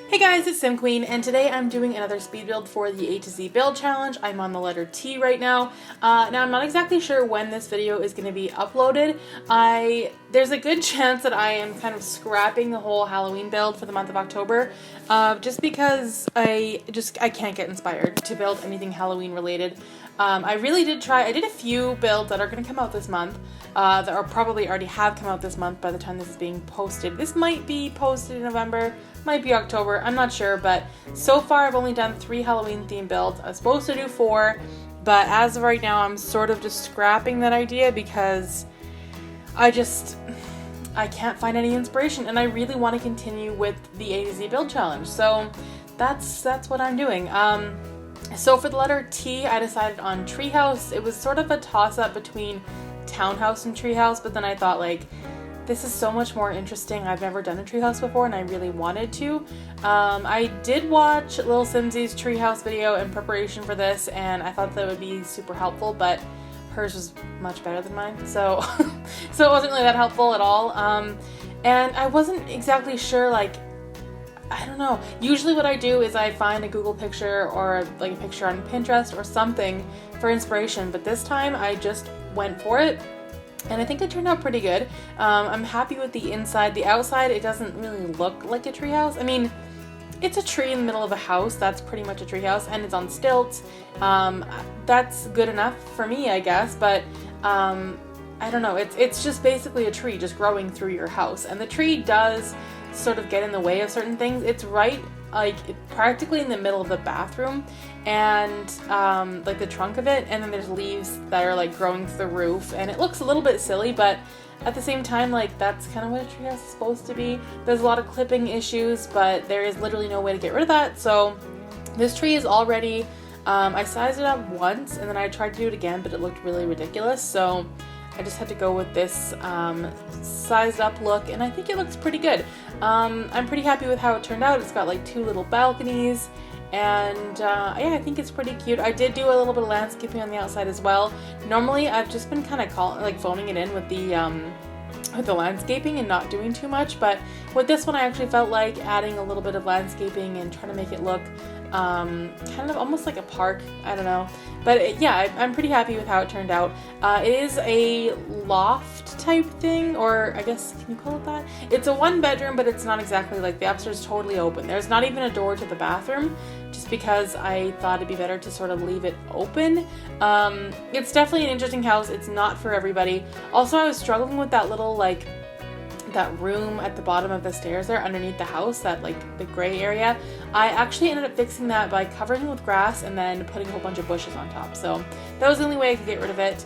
Hey guys, it's SimQueen, and today I'm doing another speed build for the A to Z build challenge. I'm on the letter T right now. Now I'm not exactly sure when this video is going to be uploaded. There's a good chance that I am kind of scrapping the whole Halloween build for the month of October, just because I can't get inspired to build anything Halloween related. I really did try. I did a few builds that are going to come out this month, that are probably already have come out this month by the time this is being posted. This might be posted in November, might be October, I'm not sure, but so far I've only done 3 Halloween themed builds. I was supposed to do 4, but as of right now I'm sort of just scrapping that idea because I can't find any inspiration, and I really want to continue with the A to Z build challenge, so that's what I'm doing. So for the letter T, I decided on Treehouse. It was sort of a toss-up between Townhouse and Treehouse, but then I thought, like, this is so much more interesting. I've never done a treehouse before, and I really wanted to. I did watch Lil Simsy's treehouse video in preparation for this, and I thought that would be super helpful, but hers was much better than mine, so so it wasn't really that helpful at all. And I wasn't exactly sure, like, I don't know. Usually what I do is I find a Google picture or like a picture on Pinterest or something for inspiration, but this time I just went for it. And I think it turned out pretty good. I'm happy with the inside. The outside, it doesn't really look like a treehouse. I mean, it's a tree in the middle of a house. That's pretty much a treehouse, and it's on stilts. That's good enough for me, I guess. But I don't know. It's just basically a tree just growing through your house, and the tree does sort of get in the way of certain things. It's right, like, practically in the middle of the bathroom, and like the trunk of it, and then there's leaves that are like growing through the roof, and it looks a little bit silly, but at the same time, like, that's kind of what a treehouse is supposed to be. There's a lot of clipping issues, but there is literally no way to get rid of that. So this tree is already, I sized it up once, and then I tried to do it again, but it looked really ridiculous, so I just had to go with this sized up look, and I think it looks pretty good. I'm pretty happy with how it turned out. It's got like 2 little balconies, and yeah, I think it's pretty cute. I did do a little bit of landscaping on the outside as well. Normally I've just been kind of phoning it in with the landscaping and not doing too much, but with this one I actually felt like adding a little bit of landscaping and trying to make it look kind of almost like a park. I don't know, but yeah, I'm pretty happy with how it turned out. It is a loft type thing, or I guess, can you call it that? It's a 1-bedroom, but it's not exactly. Like, the upstairs is totally open. There's not even a door to the bathroom, just because I thought it'd be better to sort of leave it open. It's definitely an interesting house. It's not for everybody. Also, I was struggling with that little, like, that room at the bottom of the stairs there underneath the house, that, like, the gray area. I actually ended up fixing that by covering it with grass and then putting a whole bunch of bushes on top. So that was the only way I could get rid of it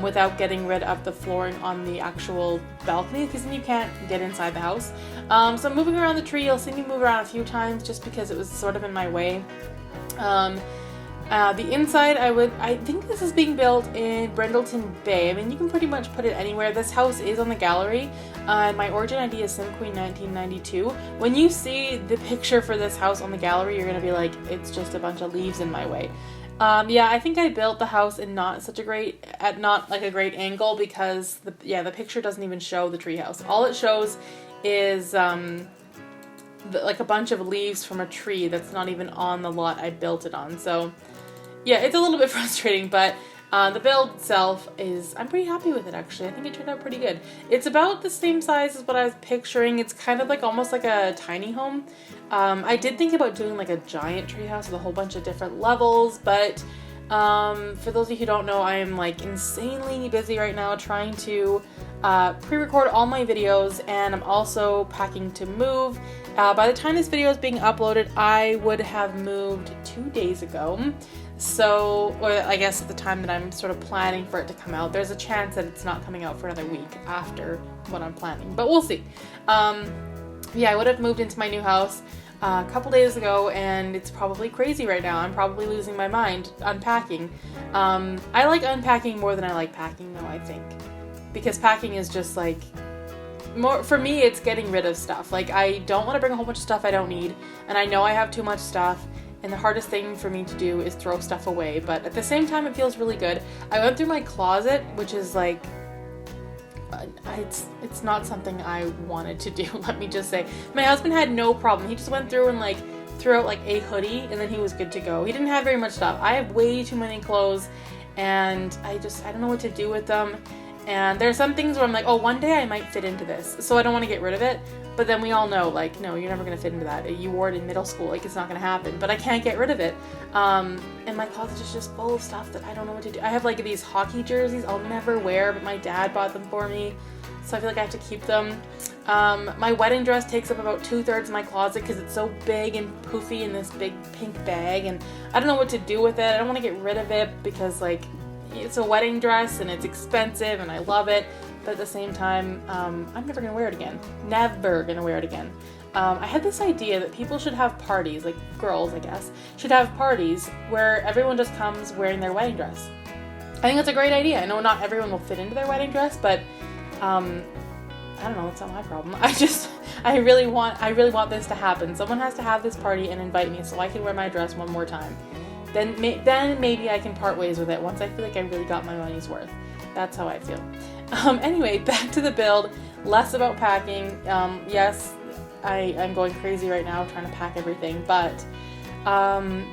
without getting rid of the flooring on the actual balcony, because then you can't get inside the house. So moving around the tree, you'll see me move around a few times just because it was sort of in my way. The inside, I think this is being built in Brindleton Bay. I mean, you can pretty much put it anywhere. This house is on the gallery, and my origin ID is SimQueen 1992. When you see the picture for this house on the gallery, you're gonna be like, it's just a bunch of leaves in my way. Yeah, I think I built the house in not a great angle, because the picture doesn't even show the treehouse. All it shows is like a bunch of leaves from a tree that's not even on the lot I built it on. So yeah, it's a little bit frustrating, but the build itself I'm pretty happy with it, actually. I think it turned out pretty good. It's about the same size as what I was picturing. It's kind of like almost like a tiny home. I did think about doing like a giant treehouse with a whole bunch of different levels, but for those of you who don't know, I am like insanely busy right now trying to pre-record all my videos, and I'm also packing to move. By the time this video is being uploaded, I would have moved 2 days ago. So, or I guess at the time that I'm sort of planning for it to come out, there's a chance that it's not coming out for another week after what I'm planning, but we'll see. Yeah, I would have moved into my new house a couple days ago, and it's probably crazy right now. I'm probably losing my mind unpacking. I like unpacking more than I like packing, though, I think, because packing is just like, more for me, it's getting rid of stuff. Like, I don't want to bring a whole bunch of stuff I don't need, and I know I have too much stuff, and the hardest thing for me to do is throw stuff away, but at the same time it feels really good. I went through my closet, which is like it's not something I wanted to do, let me just say. My husband had no problem. He just went through and like threw out like a hoodie and then he was good to go. He didn't have very much stuff. I have way too many clothes and I don't know what to do with them. And there are some things where I'm like, oh, one day I might fit into this, so I don't want to get rid of it. But then we all know, like, no, you're never going to fit into that. You wore it in middle school, like, it's not going to happen. But I can't get rid of it. And my closet is just full of stuff that I don't know what to do. I have, like, these hockey jerseys I'll never wear, but my dad bought them for me. So I feel like I have to keep them. My wedding dress takes up about 2/3 of my closet because it's so big and poofy in this big pink bag. And I don't know what to do with it. I don't want to get rid of it because, like, it's a wedding dress and it's expensive and I love it. But at the same time, I'm never going to wear it again. Never going to wear it again. I had this idea that people should have parties, like girls, I guess, should have parties where everyone just comes wearing their wedding dress. I think that's a great idea. I know not everyone will fit into their wedding dress, but I don't know, it's not my problem. I really want this to happen. Someone has to have this party and invite me so I can wear my dress one more time. Then maybe I can part ways with it once I feel like I really got my money's worth. That's how I feel. Anyway, back to the build. Less about packing. Yes, I'm going crazy right now trying to pack everything, but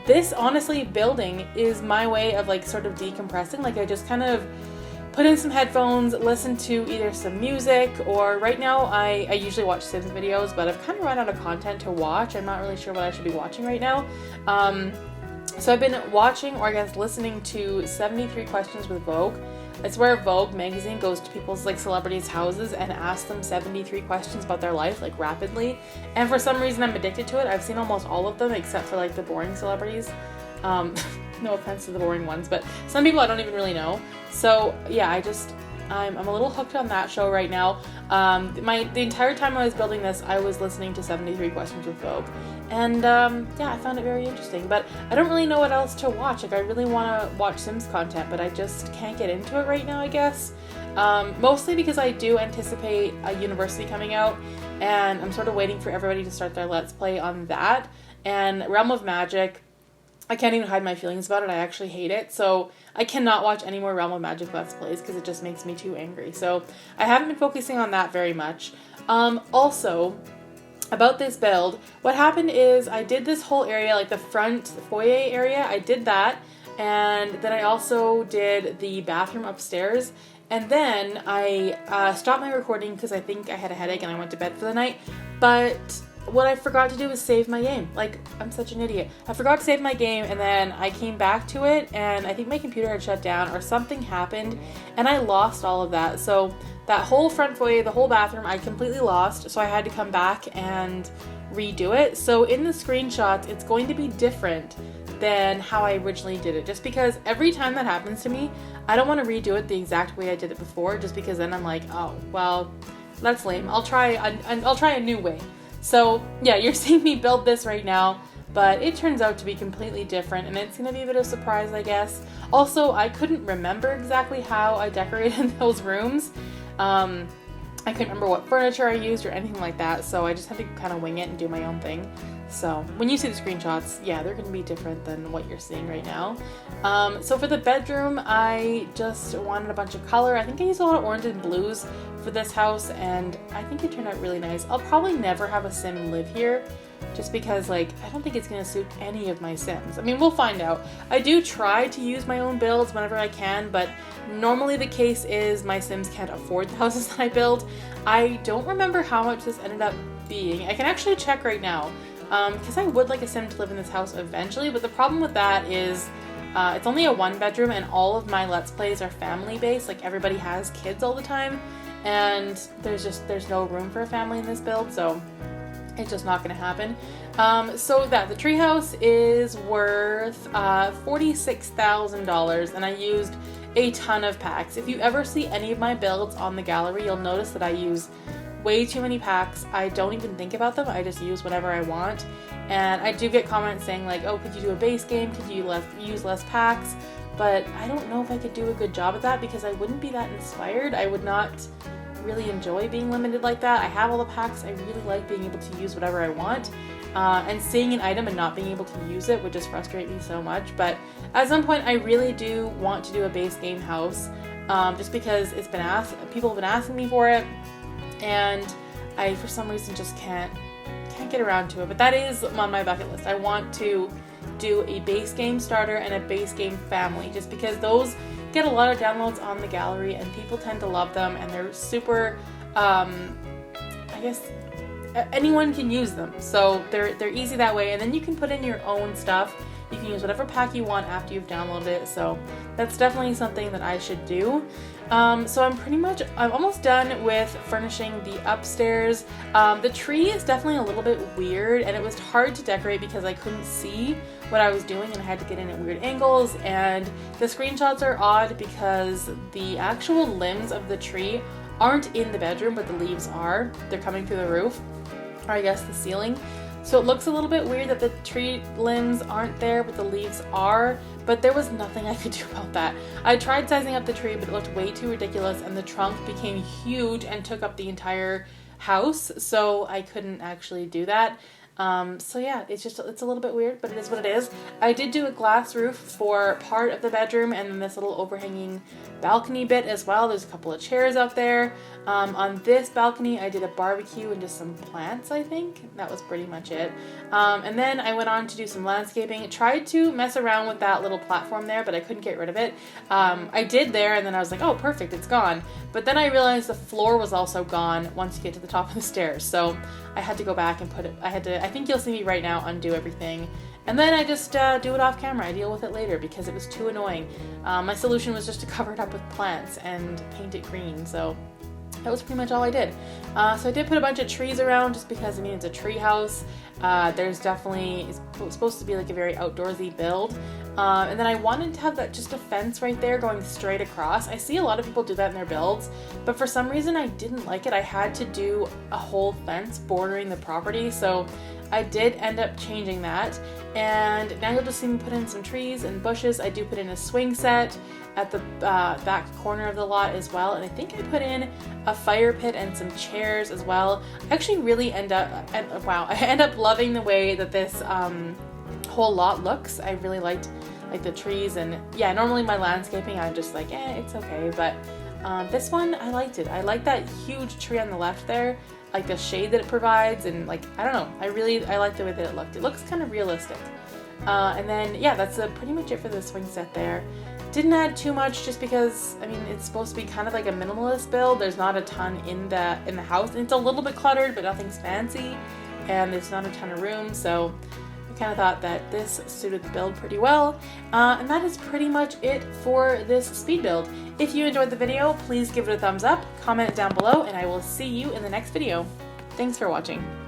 this honestly building is my way of like sort of decompressing. Like I just kind of put in some headphones, listen to either some music, or right now I usually watch Sims videos, but I've kind of run out of content to watch. I'm not really sure what I should be watching right now. So I've been watching, or I guess listening to 73 Questions with Vogue. It's where Vogue magazine goes to people's like celebrities' houses and asks them 73 questions about their life, like rapidly. And for some reason I'm addicted to it. I've seen almost all of them except for like the boring celebrities. No offense to the boring ones, but some people I don't even really know. So yeah, I'm a little hooked on that show right now. The entire time I was building this, I was listening to 73 Questions with Vogue. And yeah, I found it very interesting, but I don't really know what else to watch. Like I really want to watch Sims content, but I just can't get into it right now, I guess. Mostly because I do anticipate a university coming out, and I'm sort of waiting for everybody to start their Let's Play on that. And Realm of Magic, I can't even hide my feelings about it. I actually hate it. So I cannot watch any more Realm of Magic Let's Plays because it just makes me too angry. So I haven't been focusing on that very much. Also, about this build, what happened is I did this whole area, like the front foyer area, I did that. And then I also did the bathroom upstairs. And then I stopped my recording because I think I had a headache and I went to bed for the night. But what I forgot to do was save my game. Like, I'm such an idiot. I forgot to save my game, and then I came back to it, and I think my computer had shut down or something happened, and I lost all of that. So that whole front foyer, the whole bathroom, I completely lost, so I had to come back and redo it. So in the screenshots, it's going to be different than how I originally did it, just because every time that happens to me, I don't want to redo it the exact way I did it before, just because then I'm like, oh, well, that's lame. I'll try a new way. So yeah, you're seeing me build this right now, but it turns out to be completely different, and it's going to be a bit of a surprise, I guess. Also, I couldn't remember exactly how I decorated those rooms. I couldn't remember what furniture I used or anything like that, so I just had to kind of wing it and do my own thing. So when you see the screenshots, yeah, they're going to be different than what you're seeing right now. So for the bedroom, I just wanted a bunch of color. I think I used a lot of orange and blues for this house, and I think it turned out really nice. I'll probably never have a Sim live here, just because, like, I don't think it's going to suit any of my Sims. I mean, we'll find out. I do try to use my own builds whenever I can, but normally the case is my Sims can't afford the houses that I build. I don't remember how much this ended up being. I can actually check right now, because I would like a Sim to live in this house eventually, but the problem with that is it's only a 1-bedroom, and all of my Let's Plays are family-based. Like, everybody has kids all the time, and there's no room for a family in this build, so it's just not going to happen. So the treehouse is worth $46,000, and I used a ton of packs. If you ever see any of my builds on the gallery, you'll notice that I use way too many packs. I don't even think about them. I just use whatever I want. And I do get comments saying like, oh, could you do a base game? Could you use less packs? But I don't know if I could do a good job at that because I wouldn't be that inspired. I would not really enjoy being limited like that. I have all the packs. I really like being able to use whatever I want. And seeing an item and not being able to use it would just frustrate me so much. But at some point, I really do want to do a base game house. just because people have been asking me for it, and I for some reason just can't get around to it. But that is on my bucket list. I want to do a base game starter and a base game family, just because those get a lot of downloads on the gallery and people tend to love them, and they're super, I guess anyone can use them, so they're easy that way. And then you can put in your own stuff. You can use whatever pack you want after you've downloaded it, so that's definitely something that I should do. So I'm almost done with furnishing the upstairs. The tree is definitely a little bit weird, and it was hard to decorate because I couldn't see what I was doing and I had to get in at weird angles, and the screenshots are odd because the actual limbs of the tree aren't in the bedroom, but the leaves are. They're coming through the roof, or I guess the ceiling. So it looks a little bit weird that the tree limbs aren't there, but the leaves are, but there was nothing I could do about that. I tried sizing up the tree, but it looked way too ridiculous, and the trunk became huge and took up the entire house, so I couldn't actually do that. So yeah, it's a little bit weird, but it is what it is. I did do a glass roof for part of the bedroom, and then this little overhanging balcony bit as well. There's a couple of chairs up there. On this balcony, I did a barbecue and just some plants, I think. That was pretty much it. And then I went on to do some landscaping. I tried to mess around with that little platform there, but I couldn't get rid of it. I did there, and then I was like, oh, perfect, it's gone. But then I realized the floor was also gone once you get to the top of the stairs. So I had to go back and I think you'll see me right now undo everything. And then I just do it off camera. I deal with it later because it was too annoying. My solution was just to cover it up with plants and paint it green. So that was pretty much all I did. So I did put a bunch of trees around just because, I mean, it's a tree house. There's definitely, it's supposed to be like a very outdoorsy build. And then I wanted to have just a fence right there going straight across. I see a lot of people do that in their builds, but for some reason I didn't like it. I had to do a whole fence bordering the property, so I did end up changing that. And now you'll just see me put in some trees and bushes. I do put in a swing set at the back corner of the lot as well, and I think I put in a fire pit and some chairs as well. I actually really end up loving the way that this whole lot looks. I really liked like the trees, and yeah, normally my landscaping I'm just like, it's okay, but this one I liked it. I like that huge tree on the left there, like the shade that it provides, and like, I don't know, I like the way that it looked. It looks kind of realistic. And then yeah, that's pretty much it for the swing set there. Didn't add too much just because, I mean, it's supposed to be kind of like a minimalist build. There's not a ton in the house, and it's a little bit cluttered, but nothing's fancy, and there's not a ton of room, so I kind of thought that this suited the build pretty well. And that is pretty much it for this speed build. If you enjoyed the video, please give it a thumbs up, comment down below, and I will see you in the next video. Thanks for watching.